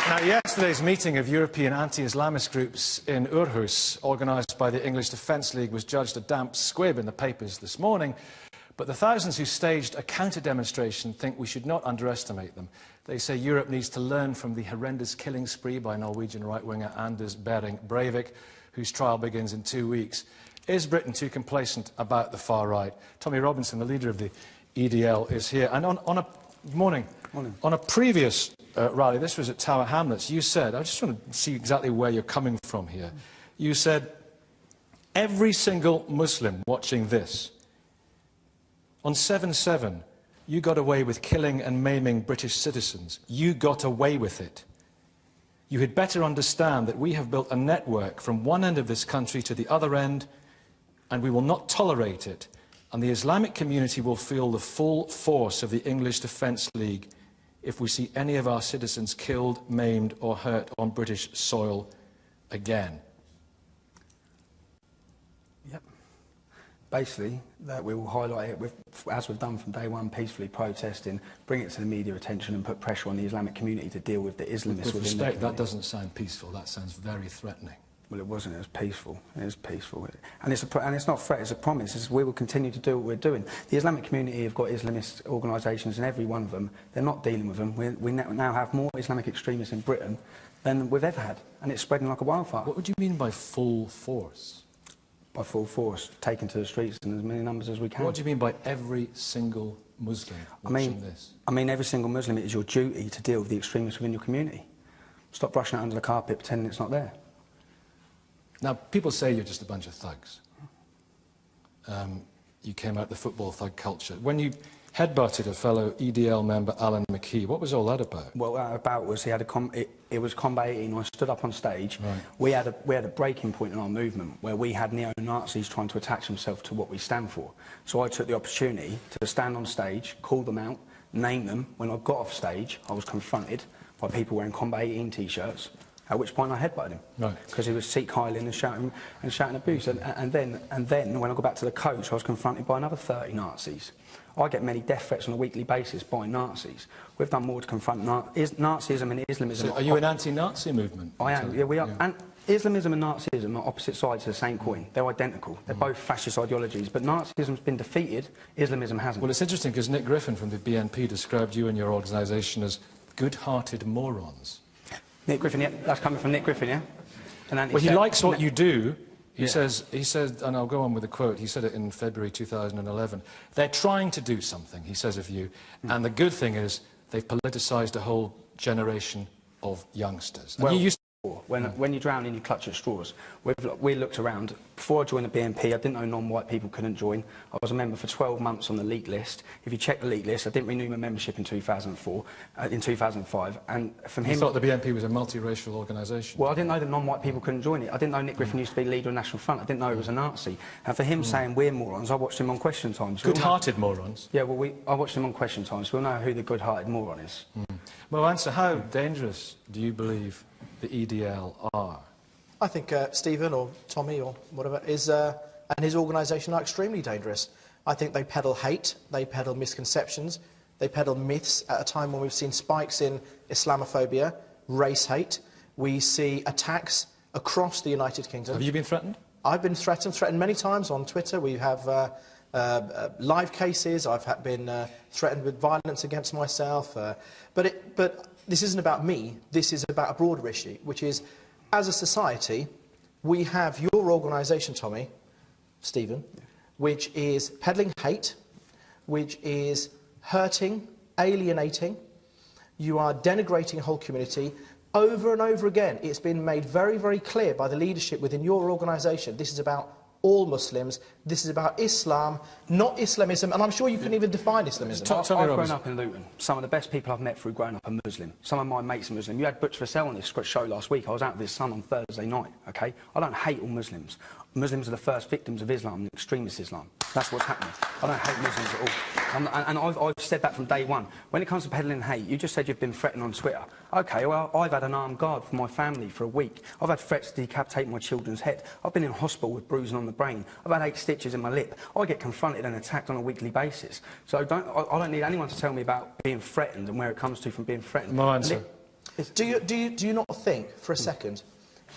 Now, yesterday's meeting of European anti-Islamist groups in Aarhus, organised by the English Defence League, was judged a damp squib in the papers this morning. But the thousands who staged a counter-demonstration think we should not underestimate them. They say Europe needs to learn from the horrendous killing spree by Norwegian right-winger Anders Behring Breivik, whose trial begins in 2 weeks. Is Britain too complacent about the far right? Tommy Robinson, the leader of the EDL, is here. And on a previous rally, this was at Tower Hamlets, you said, I just want to see exactly where you're coming from here. You said, every single Muslim watching this, on 7/7, you got away with killing and maiming British citizens. You got away with it. You had better understand that we have built a network from one end of this country to the other end, and we will not tolerate it. And the Islamic community will feel the full force of the English Defence League if we see any of our citizens killed, maimed or hurt on British soil again. Yep. Basically, that we will highlight it, as we've done from day one, peacefully protesting, bring it to the media attention and put pressure on the Islamic community to deal with the Islamists With within respect, that doesn't sound peaceful, that sounds very threatening. Well, it wasn't. It was peaceful. It is peaceful. And it's not a threat, it's a promise. We will continue to do what we're doing. The Islamic community have got Islamist organisations, and every one of them, they're not dealing with them. We now have more Islamic extremists in Britain than we've ever had, and it's spreading like a wildfire. What would you mean by full force? By full force, taken to the streets in as many numbers as we can. What do you mean by every single Muslim watching this? I mean every single Muslim, it is your duty to deal with the extremists within your community. Stop brushing it under the carpet, pretending it's not there. Now, people say you're just a bunch of thugs. You came out the football thug culture. When you headbutted a fellow EDL member, Alan McKee, what was all that about? Well, it was Combat 18. I stood up on stage. Right. We had a breaking point in our movement where we had neo-Nazis trying to attach themselves to what we stand for. So I took the opportunity to stand on stage, call them out, name them. When I got off stage, I was confronted by people wearing Combat 18 T-shirts. At which point I headbutted him, because he was Sikh Highland and shouting abuse. And then when I got back to the coach, I was confronted by another 30 Nazis. I get many death threats on a weekly basis by Nazis. We've done more to confront Nazism and Islamism. So are you an anti-Nazi movement? I am. Yeah, we are. Yeah. And Islamism and Nazism are opposite sides of the same coin. They're identical. They're both fascist ideologies. But Nazism's been defeated. Islamism hasn't. Well, it's interesting because Nick Griffin from the BNP described you and your organisation as good-hearted morons. Nick Griffin, yeah, that's coming from Nick Griffin, yeah? Well, he likes what you do. He says, and I'll go on with the quote, he said it in February 2011, they're trying to do something, he says of you, and the good thing is they've politicised a whole generation of youngsters. And well, you used when you drown in your clutch at straws, we looked around. Before I joined the BNP, I didn't know non-white people couldn't join. I was a member for 12 months on the elite list. If you check the elite list, I didn't renew my membership in 2005, and from him... You thought the BNP was a multiracial organisation? Well, I didn't know that non-white people couldn't join it. I didn't know Nick Griffin used to be leader of National Front. I didn't know he was a Nazi. And for him saying we're morons, I watched him on Question Time. So good-hearted morons? Yeah, well, I watched him on Question Time, so we'll know who the good-hearted moron is. Well, answer, how dangerous do you believe the EDL are? I think Stephen or Tommy or whatever is, and his organisation are extremely dangerous. I think they peddle hate, they peddle misconceptions, they peddle myths at a time when we've seen spikes in Islamophobia, race hate. We see attacks across the United Kingdom. Have you been threatened? I've been threatened many times on Twitter. We have live cases. I've been threatened with violence against myself. But this isn't about me. This is about a broader issue, which is, as a society, we have your organisation, Tommy, Stephen, which is peddling hate, which is hurting, alienating. You are denigrating a whole community. Over and over again, it's been made very, very clear by the leadership within your organisation. This is about all Muslims. This is about Islam, not Islamism, and I'm sure you couldn't even define Islamism. I've grown up in Luton. Some of the best people I've met through growing up are Muslim. Some of my mates are Muslim. You had Butch Vassell on this show last week. I was out with his son on Thursday night, OK? I don't hate all Muslims. Muslims are the first victims of Islam, extremist Islam. That's what's happening. I don't hate Muslims at all. And I've said that from day one. When it comes to peddling hate, you just said you've been threatened on Twitter. OK, well, I've had an armed guard for my family for a week. I've had threats to decapitate my children's head. I've been in hospital with bruising on the brain. I've had 8 stitches in my lip. I get confronted and attacked on a weekly basis. So I don't need anyone to tell me about being threatened and where it comes to from being threatened. No answer. Do you not think for a second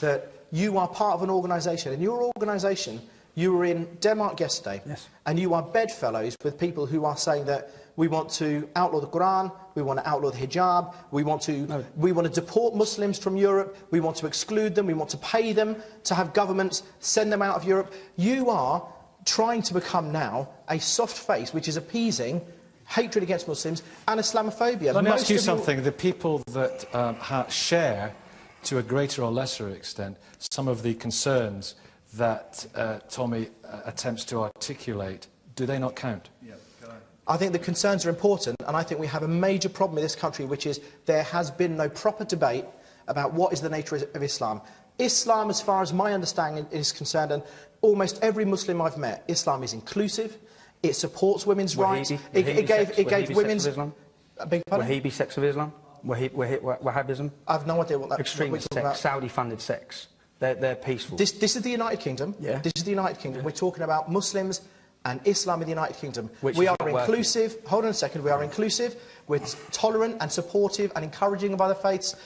that you are part of an organisation, and your organisation, you were in Denmark yesterday, yes, and you are bedfellows with people who are saying that we want to outlaw the Quran, we want to outlaw the hijab, we want to deport Muslims from Europe, we want to exclude them, we want to pay them to have governments send them out of Europe. You are trying to become now a soft face which is appeasing hatred against Muslims and Islamophobia. Let me ask you something. The people that share, to a greater or lesser extent, some of the concerns that Tommy attempts to articulate, do they not count? Yeah. I think the concerns are important, and I think we have a major problem in this country, which is there has been no proper debate about what is the nature of Islam. Islam, as far as my understanding is concerned, and almost every Muslim I've met, Islam is inclusive, it supports women's rights, it gave women's... Wahhabi sects of Islam? Wahhabism? I have no idea what that... Extremist sects, Saudi-funded sects. They're peaceful. This is the United Kingdom. Yeah. This is the United Kingdom. Yeah. We're talking about Muslims and Islam in the United Kingdom. We are inclusive. Hold on a second. We are inclusive. We're tolerant and supportive and encouraging of other faiths.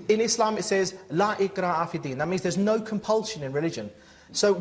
In Islam, it says La ikraha fi din. That means there's no compulsion in religion. So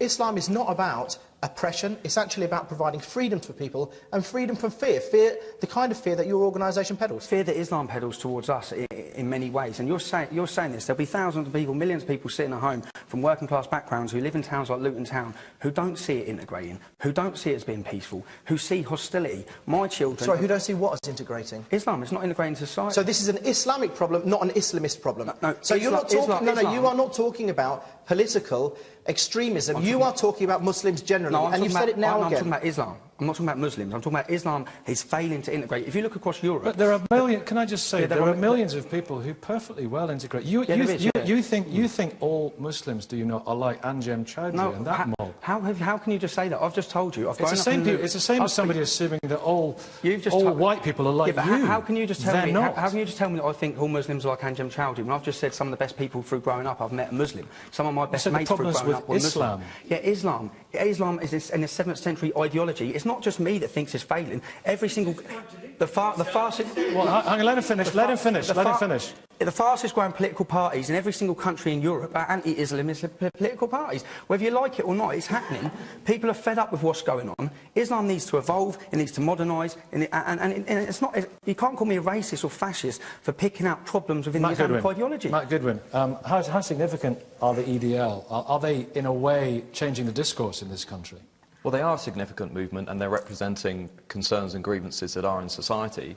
Islam is not about oppression. It's actually about providing freedom for people and freedom from fear. Fear, the kind of fear that your organisation peddles. Fear that Islam peddles towards us in many ways. And you're saying this. There'll be thousands of people, millions of people sitting at home from working class backgrounds who live in towns like Luton Town, who don't see it integrating, who don't see it as being peaceful, who see hostility. My children... Sorry, who don't see what as integrating? Islam. It's not integrating society. So this is an Islamic problem, not an Islamist problem. No, so you're not talking... No, you are not talking about political extremism. You are talking about Muslims generally, and you've said it now again. I'm talking about Islam. I'm not talking about Muslims. I'm talking about Islam is failing to integrate. If you look across Europe... But there are millions... Can I just say, there are millions of people who perfectly well integrate. You think all Muslims, do you not, are like Anjem Choudhury and that mob? How can you just say that? I've just told you. It's the same as somebody assuming that all white people are like you. How can you just tell me? How can you just tell me that I think all Muslims are like Anjem Choudhury when I've just said some of the best people through growing up I've met a Muslim. Some of my best mates through growing up were Muslim. Yeah, Islam. Islam is in a 7th century ideology. It's not just me that thinks it's failing. Every single... The fastest... Well, hang on, let him finish. The fastest growing political parties in every single country in Europe are anti-Islamist political parties. Whether you like it or not, it's happening. People are fed up with what's going on. Islam needs to evolve, it needs to modernise, and it's not... You can't call me a racist or fascist for picking out problems within the Islamic ideology. Matt Goodwin, how significant are the EDL? Are they, in a way, changing the discourse in this country? Well, they are a significant movement and they're representing concerns and grievances that are in society.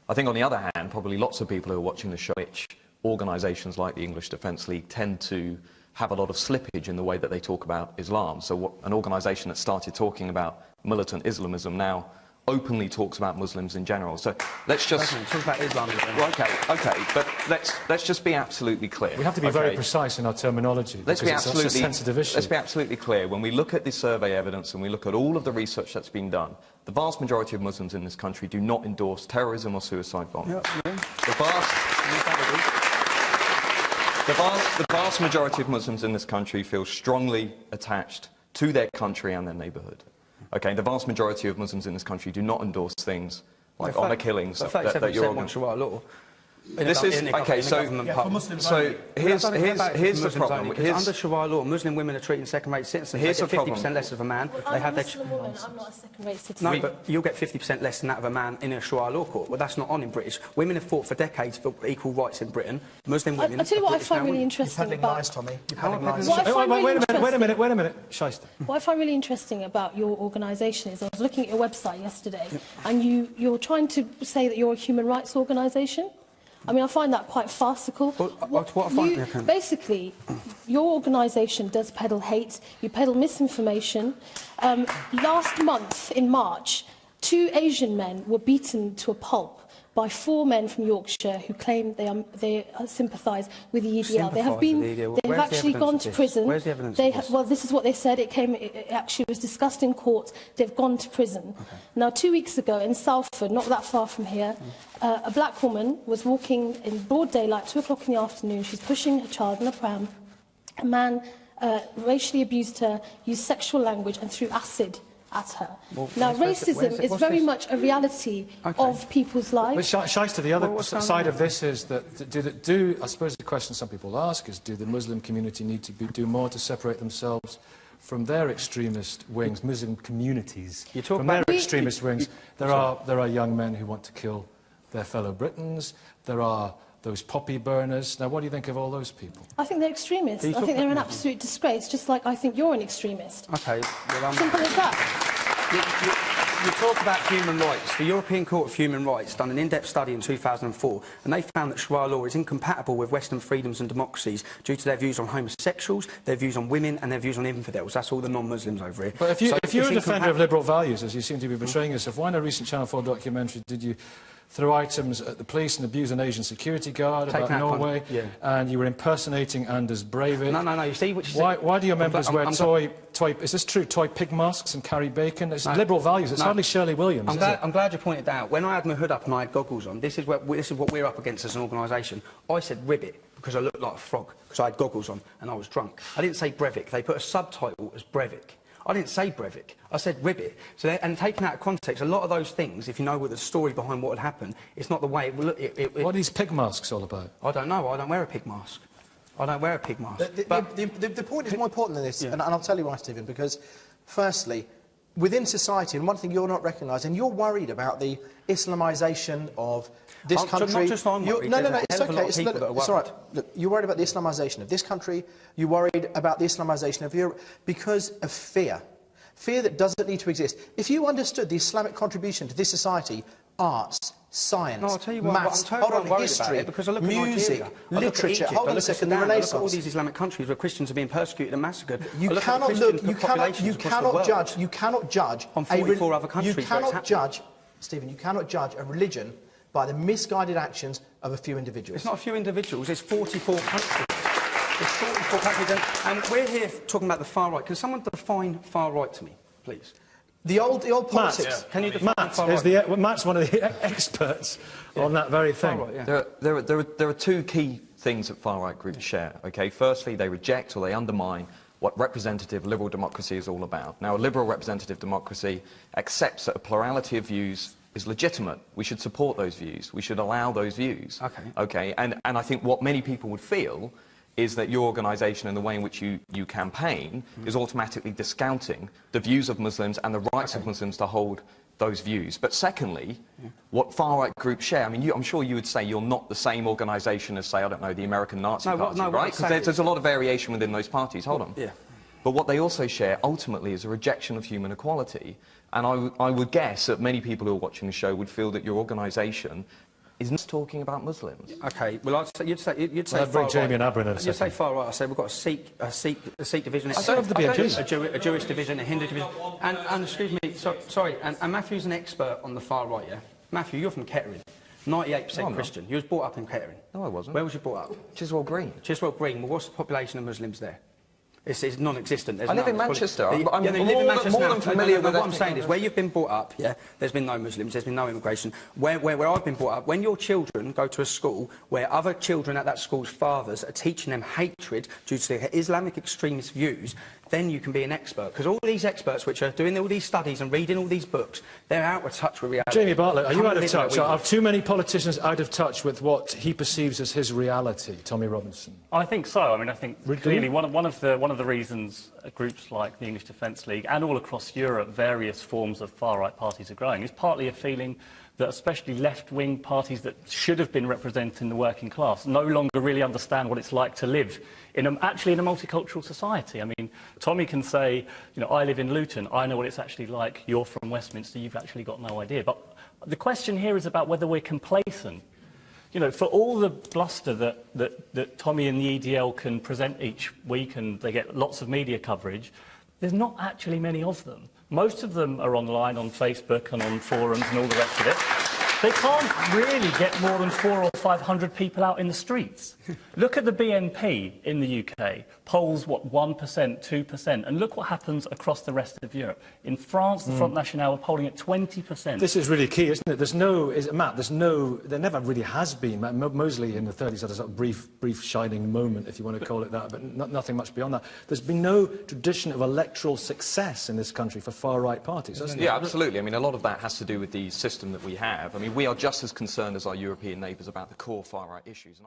I think, on the other hand, probably lots of people who are watching the show, which organisations like the English Defence League tend to have a lot of slippage in the way that they talk about Islam. So an organisation that started talking about militant Islamism now openly talks about Muslims in general. So let's just... Talk about Islam. Well, OK, but let's just be absolutely clear. We have to be very precise in our terminology. Let's be absolutely... It's a sensitive issue. Let's be absolutely clear. When we look at the survey evidence and we look at all of the research that's been done, the vast majority of Muslims in this country do not endorse terrorism or suicide bombing. The vast majority of Muslims in this country feel strongly attached to their country and their neighbourhood. Okay, the vast majority of Muslims in this country do not endorse things like honour killings that you're organising. Law. This is okay. So here's the problem. Under Sharia law, Muslim women are treated second-rate citizens. Here's they the get 50% less of a man. They have Muslim woman. I'm not a second-rate citizen. No, but you'll get 50% less than that of a man in a Sharia law court. Well, that's not on in British. Women have fought for decades for equal rights in Britain. Muslim women. I'll tell you what I find really interesting about... lies, Tommy. Wait a minute, Shyster. What I find really interesting about your organisation is I was looking at your website yesterday, and you're trying to say that you're a human rights organisation. I mean, I find that quite farcical. Basically, your organisation does peddle hate, you peddle misinformation. Last month, in March, 2 Asian men were beaten to a pulp by 4 men from Yorkshire who claim they sympathise with the EDL. They have actually gone to prison. Where's the evidence? Well, this is what they said. It actually was discussed in court. They've gone to prison. Okay. Now, 2 weeks ago in Salford, not that far from here, a black woman was walking in broad daylight, 2 o'clock in the afternoon. She's pushing her child in a pram. A man racially abused her, used sexual language and threw acid at her. Well, Now, where's racism is what's very this? much a reality of people's But lives. Shaista, the other what's going side on? of this is that, I suppose the question some people ask is, do the Muslim community need to do more to separate themselves from their extremist wings, Muslim communities? You talk From their about- extremist wings, there are young men who want to kill their fellow Britons. There are those poppy burners. Now, what do you think of all those people? I think they're extremists. Do you I talk think they're an about- absolute disgrace, just like I think you're an extremist. Okay, well, Simple as that. You talk about human rights. The European Court of Human Rights done an in-depth study in 2004, and they found that Sharia law is incompatible with Western freedoms and democracies due to their views on homosexuals, their views on women, and their views on infidels. That's all the non-Muslims over here. But if you're it's a defender of incompatible. liberal values, as you seem to be portraying yourself, why in a recent Channel 4 documentary did you throw items at the police and abuse an Asian security guard Taking about that Norway, yeah. and you were impersonating Anders Breivik? No, you see, which is... Why do your members wear I'm toy, is this true, toy pig masks and carry bacon? It's liberal values, it's No. hardly Shirley Williams, is it? I'm glad you pointed that out. When I had my hood up and I had goggles on, this is what we're up against as an organisation. I said ribbit because I looked like a frog, because I had goggles on and I was drunk. I didn't say Breivik. They put a subtitle as Breivik. I didn't say Breivik. I said ribbit. So, and taken out of context, a lot of those things, if you know what the story behind what had happened, it's not the way it will look. What are these pig masks all about? I don't know. I don't wear a pig mask. I don't wear a pig mask. The point is more important than this, and I'll tell you why, Stephen, because firstly, within society, and one thing you're not recognising, you're worried about the Islamisation of this country. Not just I'm worried. No, There's a it's hell of a lot okay. of people that are It's all worried. right. Look, you're worried about the Islamisation of this country. You're worried about the Islamisation of Europe because of fear. Fear that doesn't need to exist. If you understood the Islamic contribution to this society, arts, science, No, I'll tell you what, maths, I'm totally worried history, about it because I look at music, Nigeria, I look at literature, Egypt, hold I on a look at second, the Sudan, I look at all Renaissance. these Islamic countries where Christians are being persecuted and massacred. You I look cannot at the Christian look. populations You across the cannot world. judge. You cannot judge. On 44 other countries You where it's cannot happening. judge, Stephen. You cannot judge a religion by the misguided actions of a few individuals. It's not a few individuals, it's 44 countries. It's 44 countries, and we're here talking about the far right. Can someone define far right to me, please? The old politics. Matt, Can you define far right? Matt's one of the experts on that very thing. Far right, yeah. There are two key things that far-right groups share, okay? Firstly, they reject or they undermine what representative liberal democracy is all about. Now, a liberal representative democracy accepts that a plurality of views is legitimate. We should support those views. We should allow those views. Okay? And I think what many people would feel is that your organisation and the way in which you campaign is automatically discounting the views of Muslims and the rights of Muslims to hold those views. But secondly, what far-right groups share, I mean, I'm sure you would say you're not the same organisation as, say, I don't know, the American Nazi Party, what right? I'm saying Because there's a lot of variation within those parties. Hold on. Yeah. But what they also share, ultimately, is a rejection of human equality. And I would guess that many people who are watching the show would feel that your organisation is not talking about Muslims. Okay, well, you'd say Well, I'd bring far Jamie right. and Abrin in a You'd say second. far right. I say we've got a Sikh division. I don't have to be a Jew. A Jewish division, a Hindu division, and excuse me, sorry, and Matthew's an expert on the far right, yeah. Matthew, you're from Kettering, 98% Christian. You was brought up in Kettering. No, I wasn't. Where was you brought up? Chiswell Green. Chiswell Green. Well, what's the population of Muslims there? It's non-existent. There's I live none. in It's Manchester. probably- I'm you live in more than Manchester now. familiar with What I'm ethnic saying is, where you've been brought up, yeah, there's been no Muslims, there's been no immigration. Where I've been brought up, when your children go to a school where other children at that school's fathers are teaching them hatred due to their Islamic extremist views, then you can be an expert. Because all these experts which are doing all these studies and reading all these books, they're out of touch with reality. Jamie Bartlett, are you Come out and of live where touch? we Are live. too many politicians out of touch with what he perceives as his reality? Tommy Robinson. I think so. I mean, I think Really? clearly one of the reasons groups like the English Defence League and all across Europe, various forms of far-right parties are growing is partly a feeling that especially left-wing parties that should have been representing the working class no longer really understand what it's like to live actually in a multicultural society. I mean, Tommy can say, you know, I live in Luton, I know what it's actually like, you're from Westminster, you've actually got no idea. But the question here is about whether we're complacent. You know, for all the bluster that Tommy and the EDL can present each week and they get lots of media coverage, there's not actually many of them. Most of them are online on Facebook and on forums and all the rest of it. They can't really get more than 400 or 500 people out in the streets. Look at the BNP in the UK. Polls, 1%, 2%. And look what happens across the rest of Europe. In France, the Front National are polling at 20%. This is really key, isn't it? Matt, there never really has been. Mosley in the 30s had a sort of brief shining moment, if you want to call it that, but nothing much beyond that. There's been no tradition of electoral success in this country for far-right parties, hasn't Yeah, it? absolutely. I mean, a lot of that has to do with the system that we have. I mean, we are just as concerned as our European neighbours about the core far-right issues.